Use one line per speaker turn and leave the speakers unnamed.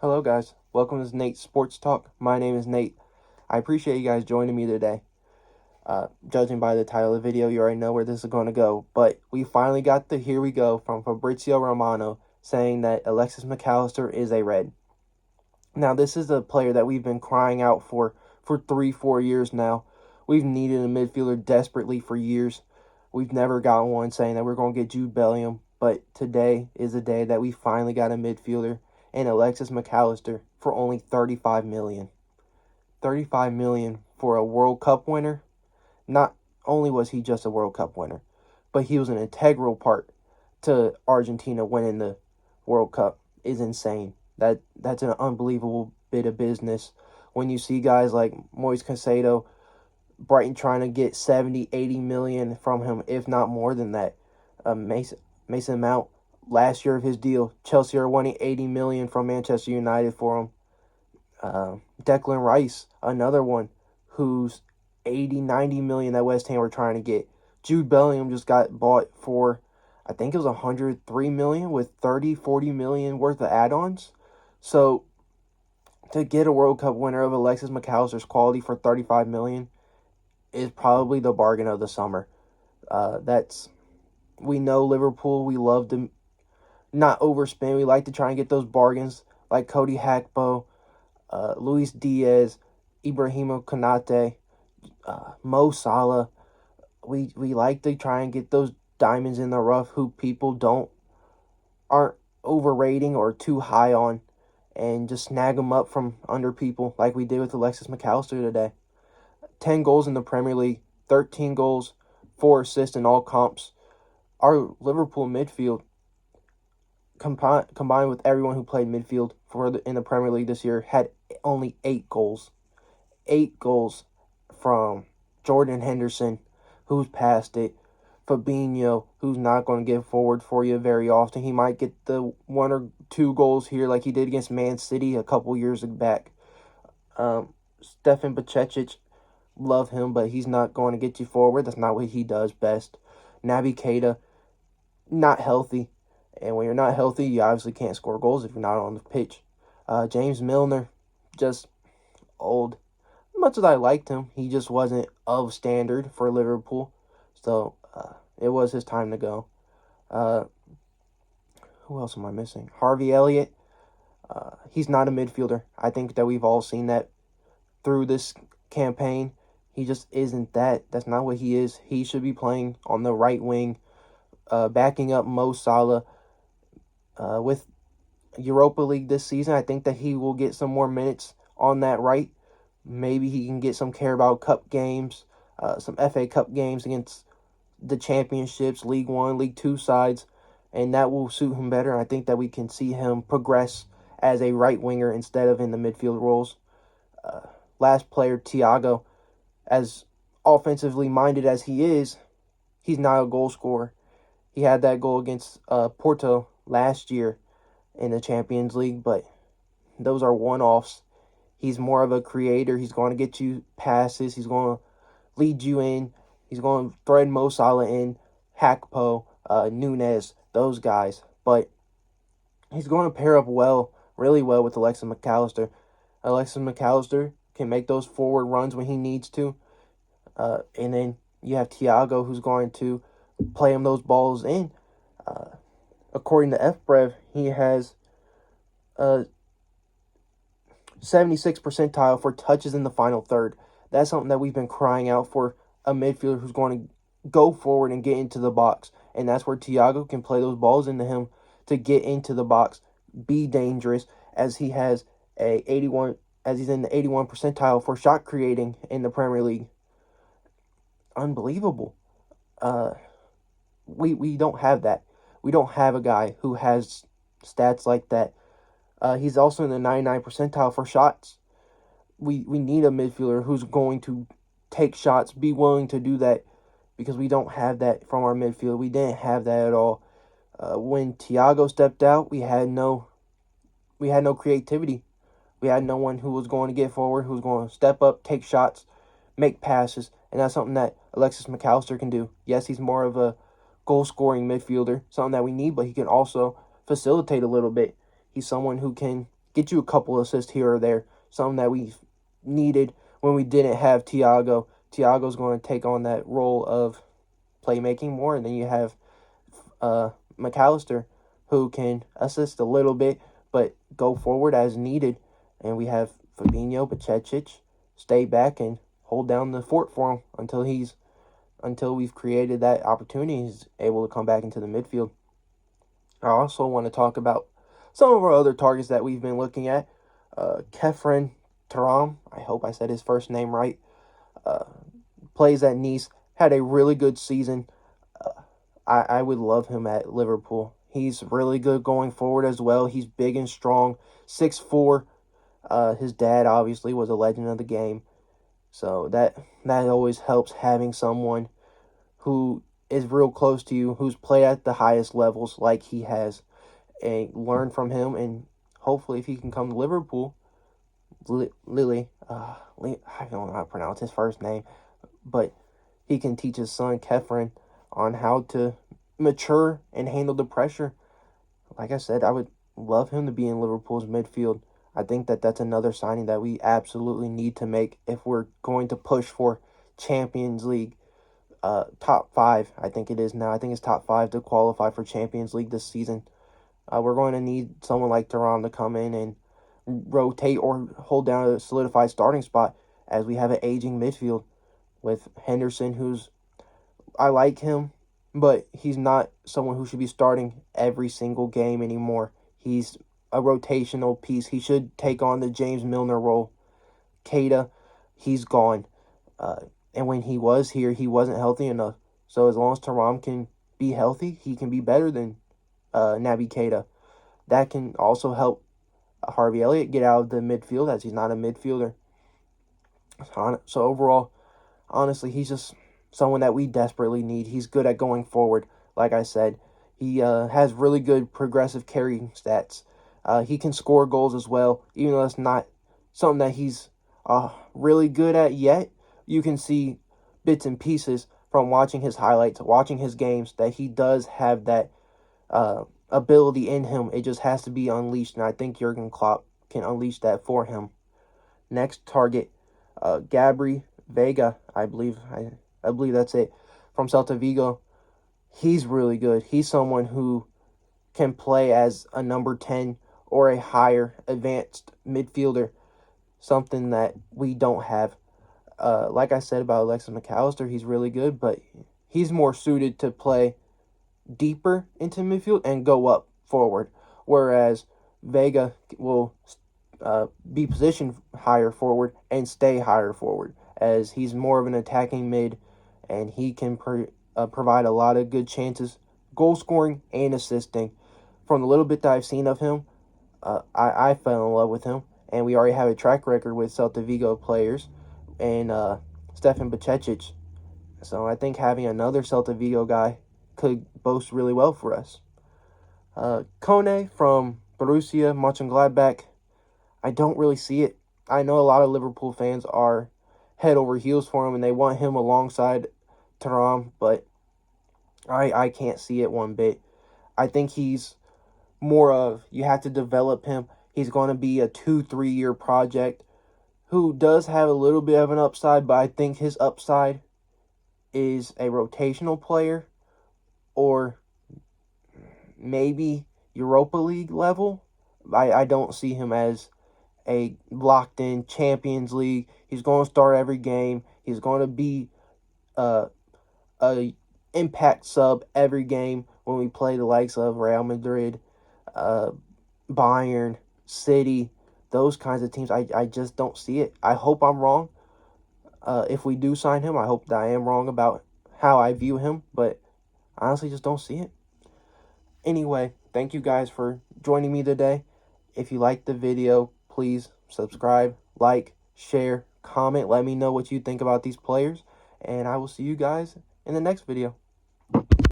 Hello, guys. Welcome to Nate's Sports Talk. My name is Nate. I appreciate you guys joining me today. Judging by the title of the video, you already know where this is going to go. But we finally got the here we go from Fabrizio Romano saying that Alexis Mac Allister is a Red. Now, this is a player that we've been crying out for 3-4 years now. We've needed a midfielder desperately for years. We've never got one, saying that we're going to get Jude Bellingham. But today is the day that we finally got a midfielder and Alexis Mac Allister for only $35 million. $35 million for a World Cup winner. Not only was he just a World Cup winner, but he was an integral part to Argentina winning the World Cup. Is insane. That's an unbelievable bit of business. When you see guys like Moise Caicedo, Brighton trying to get 70, 80 million from him, if not more than that. Mason Mount, last year of his deal, Chelsea are wanting 80 million from Manchester United for him. Declan Rice, another one, who's 80, 90 million that West Ham were trying to get. Jude Bellingham just got bought for, I think it was 103 million with 30, 40 million worth of add-ons. So to get a World Cup winner of Alexis Mac Allister's quality for 35 million is probably the bargain of the summer. We know Liverpool, we love to not overspend. We like to try and get those bargains like Cody Gakpo, Luis Diaz, Ibrahima Konate, Mo Salah. We like to try and get those diamonds in the rough who people aren't overrating or too high on, and just snag them up from under people like we did with Alexis Mac Allister today. 10 goals in the Premier League, 13 goals, 4 assists in all comps. Our Liverpool midfield, combined with everyone who played midfield in the Premier League this year, had only 8 goals. 8 goals from Jordan Henderson, who's past it. Fabinho, who's not going to get forward for you very often. He might get the 1 or 2 goals here like he did against Man City a couple years back. Stefan Bacecic, love him, but he's not going to get you forward. That's not what he does best. Naby Keita, not healthy. And when you're not healthy, you obviously can't score goals if you're not on the pitch. James Milner, just old. Much as I liked him, he just wasn't of standard for Liverpool. So it was his time to go. Who else am I missing? Harvey Elliott. He's not a midfielder. I think that we've all seen that through this campaign. He just isn't that. That's not what he is. He should be playing on the right wing, backing up Mo Salah. With Europa League this season, I think that he will get some more minutes on that right. Maybe he can get some Carabao Cup games, some FA Cup games against the championships, League 1, League 2 sides, and that will suit him better. I think that we can see him progress as a right winger instead of in the midfield roles. Last player, Thiago, as offensively minded as he is, he's not a goal scorer. He had that goal against Porto last year in the Champions League, but those are one-offs. He's more of a creator. He's going to get you passes. He's going to lead you in. He's going to thread Mo Salah in, Gakpo, Nunez, those guys. But he's going to pair up really well with Alexis Mac Allister. Alexis Mac Allister can make those forward runs when he needs to. And then you have Thiago, who's going to play him those balls in. According to FBrev, he has 76th percentile for touches in the final third. That's something that we've been crying out for, a midfielder who's going to go forward and get into the box. And that's where Thiago can play those balls into him to get into the box, be dangerous, as he has he's in the 81 percentile for shot creating in the Premier League. Unbelievable. We don't have that. We don't have a guy who has stats like that. He's also in the 99 percentile for shots. We need a midfielder who's going to take shots, be willing to do that, because we don't have that from our midfield. We didn't have that at all. When Thiago stepped out, we had no creativity. We had no one who was going to get forward, who was going to step up, take shots, make passes, and that's something that Alexis Mac Allister can do. Yes, he's more of a goal-scoring midfielder, something that we need, but he can also facilitate a little bit. He's someone who can get you a couple assists here or there, something that we needed when we didn't have Thiago. Thiago's going to take on that role of playmaking more, and then you have Mac Allister, who can assist a little bit, but go forward as needed. And we have Fabinho, Bacecic, stay back and hold down the fort for him until we've created that opportunity. He's able to come back into the midfield. I also want to talk about some of our other targets that we've been looking at. Kefren Turam, I hope I said his first name right, plays at Nice, had a really good season. I would love him at Liverpool. He's really good going forward as well. He's big and strong, 6'4". His dad obviously was a legend of the game. So that always helps, having someone who is real close to you, who's played at the highest levels like he has, and learn from him. And hopefully if he can come to Liverpool, Lily, I don't know how to pronounce his first name, but he can teach his son Kefren on how to mature and handle the pressure. Like I said, I would love him to be in Liverpool's midfield. I think that that's another signing that we absolutely need to make if we're going to push for Champions League top 5. I think it is now. I think it's top 5 to qualify for Champions League this season. We're going to need someone like Thuram to come in and rotate or hold down a solidified starting spot, as we have an aging midfield with Henderson, who's, I like him, but he's not someone who should be starting every single game anymore. He's a rotational piece. He should take on the James Milner role. Keita, he's gone. And when he was here, he wasn't healthy enough. So as long as Thuram can be healthy, he can be better than Naby Keita. That can also help Harvey Elliott get out of the midfield, as he's not a midfielder. So overall, honestly, he's just someone that we desperately need. He's good at going forward. Like I said, he has really good progressive carrying stats. He can score goals as well, even though it's not something that he's really good at yet. You can see bits and pieces from watching his highlights, watching his games, that he does have that ability in him. It just has to be unleashed, and I think Jurgen Klopp can unleash that for him. Next target, Gabri Vega, I believe that's it, from Celta Vigo. He's really good. He's someone who can play as a number 10 or a higher advanced midfielder, something that we don't have. Like I said about Alexis Mac Allister, he's really good, but he's more suited to play deeper into midfield and go up forward, whereas Vega will be positioned higher forward and stay higher forward, as he's more of an attacking mid, and he can provide a lot of good chances, goal scoring and assisting. From the little bit that I've seen of him, I fell in love with him, and we already have a track record with Celta Vigo players and Stefan Bacecic. So I think having another Celta Vigo guy could boast really well for us. Kone from Borussia Mönchengladbach, I don't really see it. I know a lot of Liverpool fans are head over heels for him, and they want him alongside Thuram, but I can't see it one bit. I think he's more of, you have to develop him. He's going to be a 2-3 year project, who does have a little bit of an upside, but I think his upside is a rotational player, or maybe Europa League level. I don't see him as a locked-in Champions League. He's going to start every game. He's going to be a impact sub every game when we play the likes of Real Madrid, Bayern, City, those kinds of teams. I just don't see it. I hope I'm wrong. If we do sign him, I hope that I am wrong about how I view him, but I honestly just don't see it. Anyway, thank you guys for joining me today. If you liked the video, please subscribe, like, share, comment. Let me know what you think about these players, and I will see you guys in the next video.